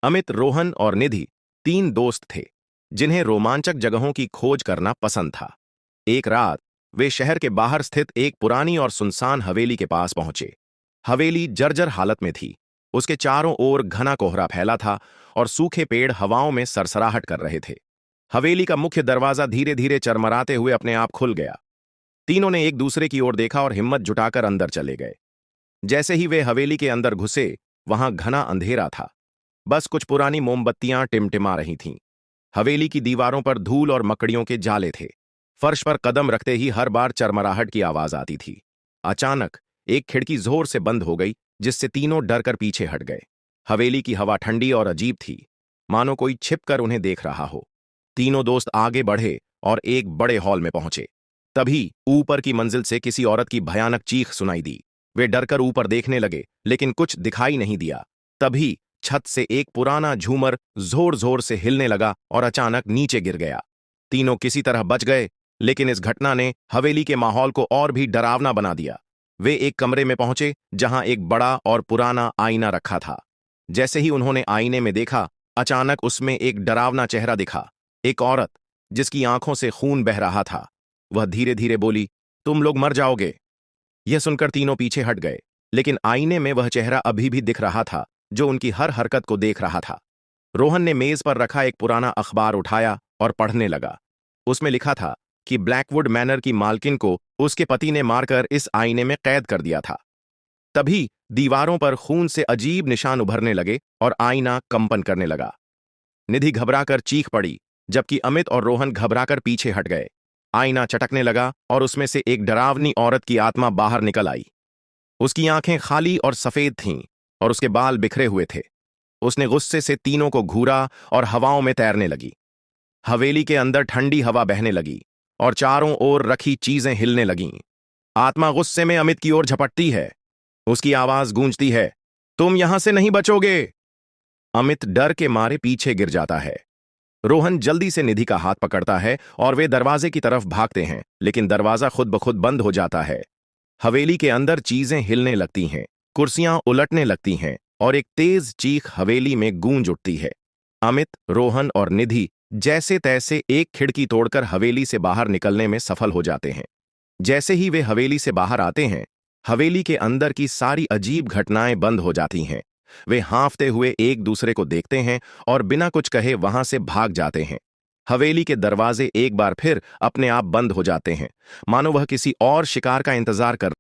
अमित, रोहन और निधि तीन दोस्त थे जिन्हें रोमांचक जगहों की खोज करना पसंद था। एक रात वे शहर के बाहर स्थित एक पुरानी और सुनसान हवेली के पास पहुंचे। हवेली जर्जर हालत में थी। उसके चारों ओर घना कोहरा फैला था और सूखे पेड़ हवाओं में सरसराहट कर रहे थे। हवेली का मुख्य दरवाजा धीरे धीरे चरमराते हुए अपने आप खुल गया। तीनों ने एक दूसरे की ओर देखा और हिम्मत जुटाकर अंदर चले गए। जैसे ही वे हवेली के अंदर घुसे, वहां घना अंधेरा था। बस कुछ पुरानी मोमबत्तियां टिमटिमा रही थीं। हवेली की दीवारों पर धूल और मकड़ियों के जाले थे। फर्श पर कदम रखते ही हर बार चरमराहट की आवाज आती थी। अचानक एक खिड़की जोर से बंद हो गई, जिससे तीनों डरकर पीछे हट गए। हवेली की हवा ठंडी और अजीब थी, मानो कोई छिपकर उन्हें देख रहा हो। तीनों दोस्त आगे बढ़े और एक बड़े हॉल में पहुंचे। तभी ऊपर की मंजिल से किसी औरत की भयानक चीख सुनाई दी। वे डरकर ऊपर देखने लगे, लेकिन कुछ दिखाई नहीं दिया। तभी छत से एक पुराना झूमर जोर जोर से हिलने लगा और अचानक नीचे गिर गया। तीनों किसी तरह बच गए, लेकिन इस घटना ने हवेली के माहौल को और भी डरावना बना दिया। वे एक कमरे में पहुंचे जहां एक बड़ा और पुराना आईना रखा था। जैसे ही उन्होंने आईने में देखा, अचानक उसमें एक डरावना चेहरा दिखा। एक औरत जिसकी आंखों से खून बह रहा था। वह धीरे धीरे बोली, तुम लोग मर जाओगे। यह सुनकर तीनों पीछे हट गए, लेकिन आईने में वह चेहरा अभी भी दिख रहा था, जो उनकी हर हरकत को देख रहा था। रोहन ने मेज पर रखा एक पुराना अखबार उठाया और पढ़ने लगा। उसमें लिखा था कि ब्लैकवुड मैनर की मालकिन को उसके पति ने मारकर इस आईने में कैद कर दिया था। तभी दीवारों पर खून से अजीब निशान उभरने लगे और आईना कंपन करने लगा। निधि घबराकर चीख पड़ी, जबकि अमित और रोहन घबराकर पीछे हट गए। आईना चटकने लगा और उसमें से एक डरावनी औरत की आत्मा बाहर निकल आई। उसकी आंखें खाली और सफेद थीं और उसके बाल बिखरे हुए थे। उसने गुस्से से तीनों को घूरा और हवाओं में तैरने लगी। हवेली के अंदर ठंडी हवा बहने लगी और चारों ओर रखी चीजें हिलने लगीं। आत्मा गुस्से में अमित की ओर झपटती है। उसकी आवाज गूंजती है, तुम यहां से नहीं बचोगे। अमित डर के मारे पीछे गिर जाता है। रोहन जल्दी से निधि का हाथ पकड़ता है और वे दरवाजे की तरफ भागते हैं, लेकिन दरवाजा खुद ब खुद बंद हो जाता है। हवेली के अंदर चीजें हिलने लगती हैं, कुर्सियां उलटने लगती हैं और एक तेज चीख हवेली में गूंज उठती है। अमित, रोहन और निधि जैसे तैसे एक खिड़की तोड़कर हवेली से बाहर निकलने में सफल हो जाते हैं। जैसे ही वे हवेली से बाहर आते हैं, हवेली के अंदर की सारी अजीब घटनाएं बंद हो जाती हैं। वे हांफते हुए एक दूसरे को देखते हैं और बिना कुछ कहे वहां से भाग जाते हैं। हवेली के दरवाजे एक बार फिर अपने आप बंद हो जाते हैं, मानो वह किसी और शिकार का इंतजार कर